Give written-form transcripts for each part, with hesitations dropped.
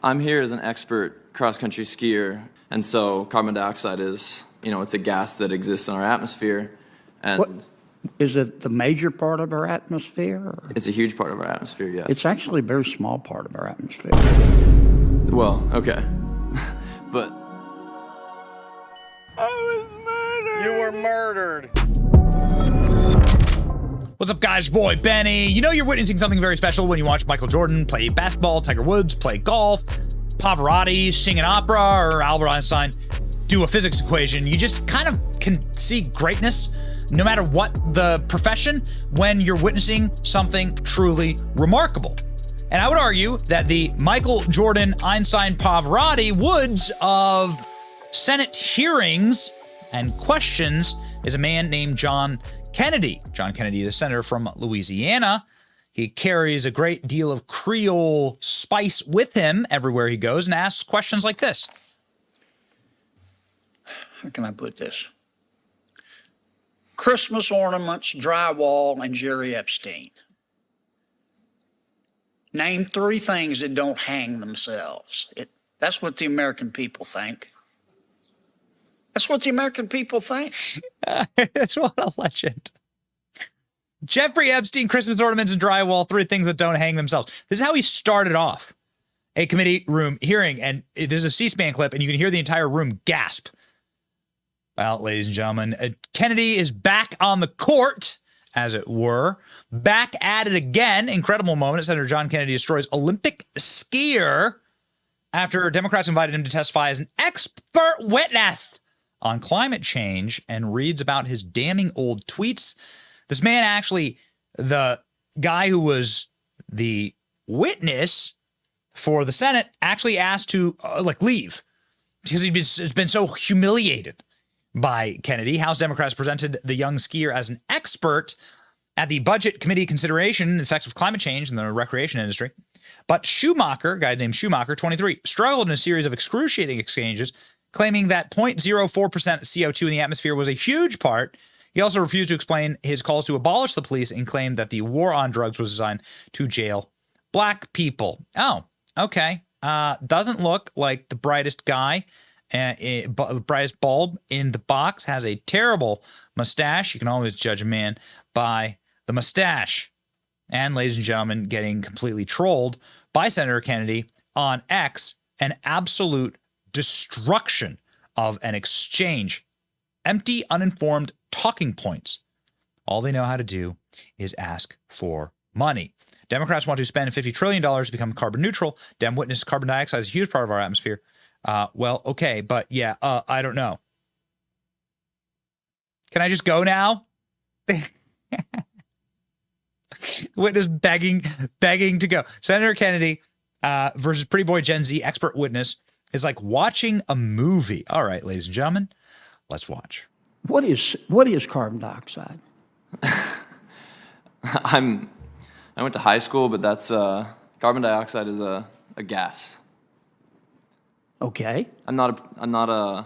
I'm here as an expert cross-country skier, and so carbon dioxide is, it's a gas that exists in our atmosphere, and What, is it the major part of our atmosphere? Or? it's a huge part of our atmosphere, yes. It's actually a very small part of our atmosphere. Well, okay. But I was murdered. You were murdered. What's up, guys? Your boy, Benny. You know you're witnessing something very special when you watch Michael Jordan play basketball, Tiger Woods play golf, Pavarotti sing an opera, or Albert Einstein do a physics equation. You just kind of can see greatness, no matter what the profession, when you're witnessing something truly remarkable. And I would argue that the Michael Jordan, Einstein, Pavarotti, Woods of Senate hearings and questions is a man named John Kennedy. John Kennedy is a senator from Louisiana. He carries a great deal of Creole spice with him everywhere he goes and asks questions like this. How can I put this? Christmas ornaments, drywall, and Jerry Epstein. Name three things that don't hang themselves. That's what the American people think. That's what the American people think. That's what a legend. Jeffrey Epstein, Christmas ornaments and drywall, three things that don't hang themselves. This is how he started off a committee room hearing. And there's a C-SPAN clip, and you can hear the entire room gasp. Well, ladies and gentlemen, Kennedy is back on the court, as it were. Back at it again. Incredible moment. Senator John Kennedy destroys Olympic skier after Democrats invited him to testify as an expert witness on climate change and reads about his damning old tweets. This man actually, the guy who was the witness for the Senate, actually asked to leave because he's been so humiliated by Kennedy. House Democrats presented the young skier as an expert at the Budget Committee consideration in the effects of climate change in the recreation industry. But Schumacher, a guy named Schumacher, 23, struggled in a series of excruciating exchanges, claiming that 0.04% CO2 in the atmosphere was a huge part. He also refused to explain his calls to abolish the police and claimed that the war on drugs was designed to jail black people. Oh, okay. Doesn't look like the brightest guy, the brightest bulb in the box. Has a terrible mustache. You can always judge a man by the mustache. And ladies and gentlemen, getting completely trolled by Senator Kennedy on X, an absolute destruction of an exchange. Empty, uninformed talking points. All they know how to do is ask for money. Democrats want to spend $50 trillion to become carbon neutral. Dem witness carbon dioxide is a huge part of our atmosphere. Well, okay, but yeah, I don't know. Can I just go now? Witness begging to go. Senator Kennedy versus Pretty Boy Gen Z expert witness is like watching a movie. All right, ladies and gentlemen, let's watch. What is carbon dioxide? I went to high school, but that's carbon dioxide is a gas. Okay. I'm not a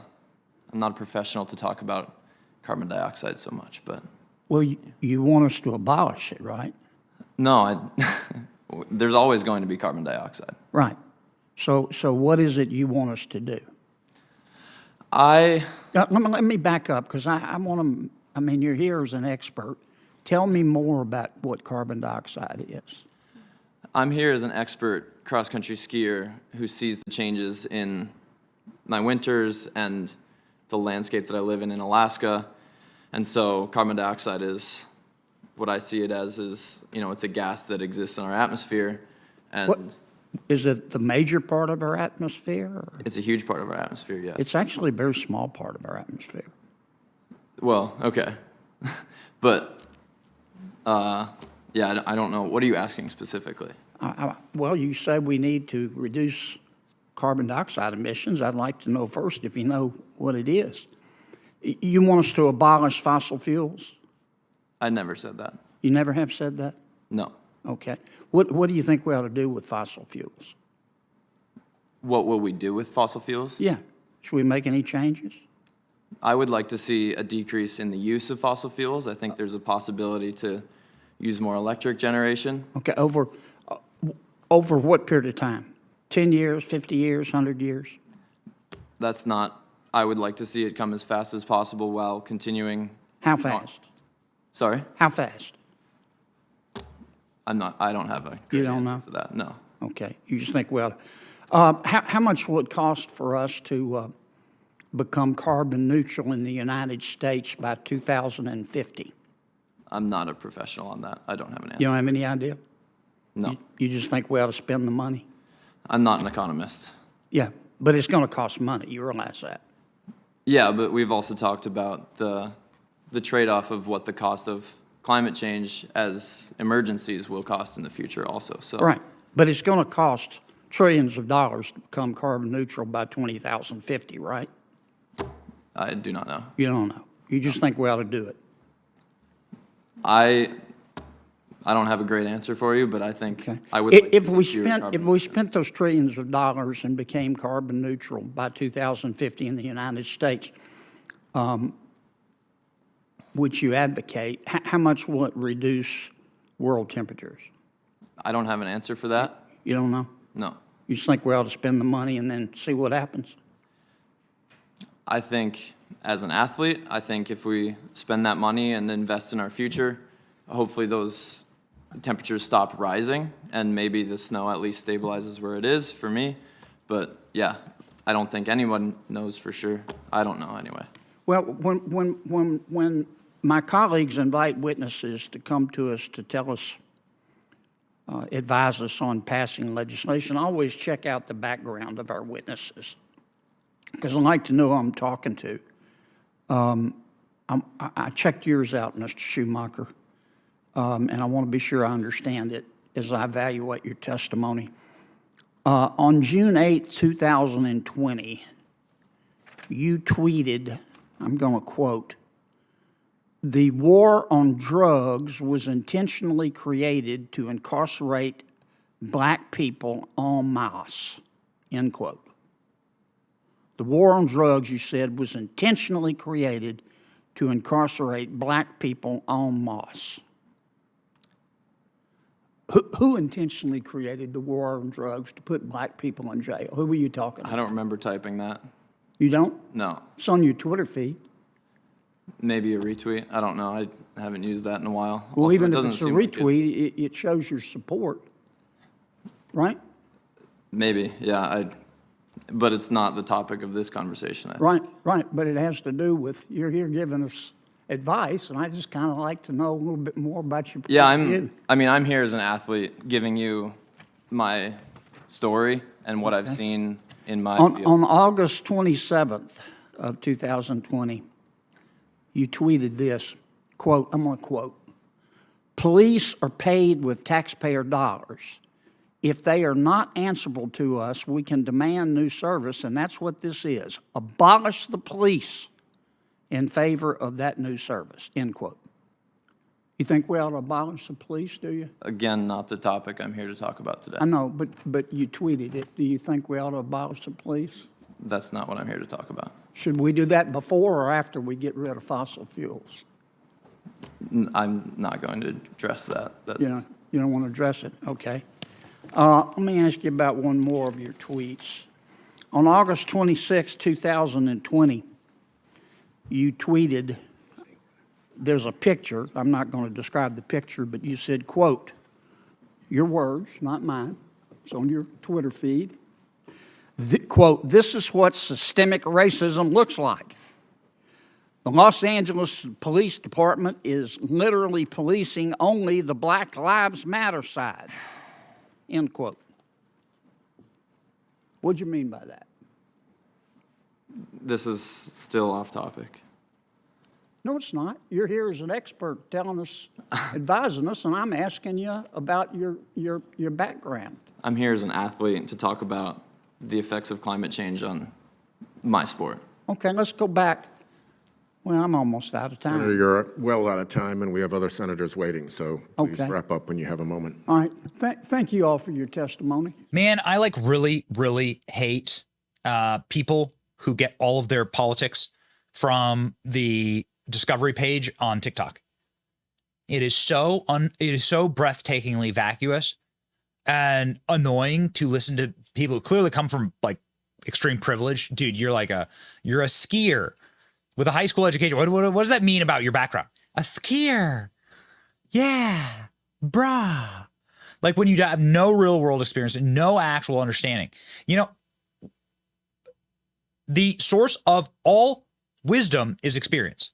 professional to talk about carbon dioxide so much, but Well, you want us to abolish it, right? no, there's always going to be carbon dioxide. Right. So what is it you want us to do? Let me back up, because I want to, I mean, you're here as an expert. Tell me more about what carbon dioxide is. I'm here as an expert cross-country skier who sees the changes in my winters and the landscape that I live in Alaska. And so carbon dioxide is what I see it as is, it's a gas that exists in our atmosphere. And Is it the major part of our atmosphere? Or? It's a huge part of our atmosphere, yes. It's actually a very small part of our atmosphere. Well, okay. But, yeah, I don't know. What are you asking specifically? Well, you said we need to reduce carbon dioxide emissions. I'd like to know first if you know what it is. You want us to abolish fossil fuels? I never said that. You never have said that? No. Okay. What do you think we ought to do with fossil fuels? What will we do with fossil fuels? Yeah. Should we make any changes? I would like to see a decrease in the use of fossil fuels. I think there's a possibility to use more electric generation. Okay. Over what period of time? 10 years, 50 years, 100 years? That's not, I would like to see it come as fast as possible while continuing. How fast? Sorry? How fast? I don't have a You great don't answer know? for that, no. Okay, you just think, well, how much will it cost for us to become carbon neutral in the United States by 2050? I'm not a professional on that. I don't have an answer. You don't have any idea? No, You just think we ought to spend the money? I'm not an economist. Yeah, but it's going to cost money, you realize that? Yeah, but we've also talked about the trade-off of what the cost of climate change as emergencies will cost in the future also, so. Right, but it's going to cost trillions of dollars to become carbon neutral by 2050, right? I do not know. You don't know. You just think we ought to do it. I don't have a great answer for you, but I think Okay. I would like to If we see fewer spent, carbon- if we spent those trillions of dollars and became carbon neutral by 2050 in the United States, which you advocate, how much will it reduce world temperatures? I don't have an answer for that. You don't know? No. You just think we ought to spend the money and then see what happens? I think as an athlete, I think if we spend that money and invest in our future, hopefully those temperatures stop rising and maybe the snow at least stabilizes where it is for me. But yeah, I don't think anyone knows for sure. I don't know anyway. Well, when my colleagues invite witnesses to come to us to tell us, advise us on passing legislation, I always check out the background of our witnesses because I like to know who I'm talking to. I checked yours out, Mr. Schumacher, and I want to be sure I understand it as I evaluate your testimony. On June 8, 2020, you tweeted, I'm going to quote, "The war on drugs was intentionally created to incarcerate black people en masse," end quote. The war on drugs, you said, was intentionally created to incarcerate black people en masse. Who intentionally created the war on drugs to put black people in jail? Who were you talking I about? don't remember typing that. You don't? No. It's on your Twitter feed. Maybe a retweet. I don't know. I haven't used that in a while. Well, Also, even it if doesn't it's a seem like retweet, it shows your support, right? Maybe, yeah. But it's not the topic of this conversation. I think. Right, but it has to do with, you're here giving us advice, and I just kind of like to know a little bit more about your point Yeah, of view. I'm here as an athlete giving you my story and what I've seen in my field. On August 27th of 2020, you tweeted this, quote, I'm going to quote, "Police are paid with taxpayer dollars. If they are not answerable to us, we can demand new service, and that's what this is. Abolish the police in favor of that new service," end quote. You think we ought to abolish the police, do you? Again, not the topic I'm here to talk about today. I know, but you tweeted it. Do you think we ought to abolish the police? That's not what I'm here to talk about. Should we do that before or after we get rid of fossil fuels? I'm not going to address that. You don't want to address it? Okay. Let me ask you about one more of your tweets. On August 26, 2020, you tweeted, there's a picture, I'm not going to describe the picture, but you said, quote, your words, not mine, it's on your Twitter feed, quote, "This is what systemic racism looks like. The Los Angeles Police Department is literally policing only the Black Lives Matter side," end quote. What'd you mean by that? This is still off topic. No, it's not. You're here as an expert telling us, advising us, and I'm asking you about your background. I'm here as an athlete to talk about the effects of climate change on my sport. Okay, let's go back. Well, I'm almost out of time. Senator, you're well out of time, and we have other senators waiting, so please Okay. wrap up when you have a moment. All right. Thank you all for your testimony. Man, I like really, really hate people who get all of their politics from the discovery page on TikTok. It is so breathtakingly vacuous. and annoying to listen to people who clearly come from like extreme privilege. Dude, you're a skier with a high school education. What does that mean about your background? A skier. Yeah, brah. Like when you have no real world experience and no actual understanding. You know, the source of all wisdom is experience.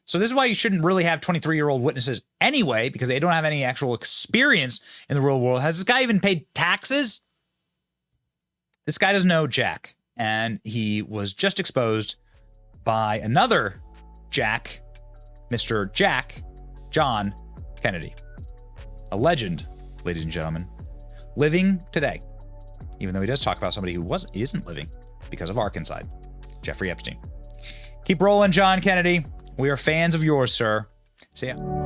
So this is why you shouldn't really have 23-year-old witnesses anyway, because they don't have any actual experience in the real world. Has this guy even paid taxes? This guy doesn't know Jack, and he was just exposed by another Jack, Mr. Jack, John Kennedy, a legend, ladies and gentlemen, living today, even though he does talk about somebody who isn't living because of Arkansas, Jeffrey Epstein. Keep rolling, John Kennedy. We are fans of yours, sir. See ya.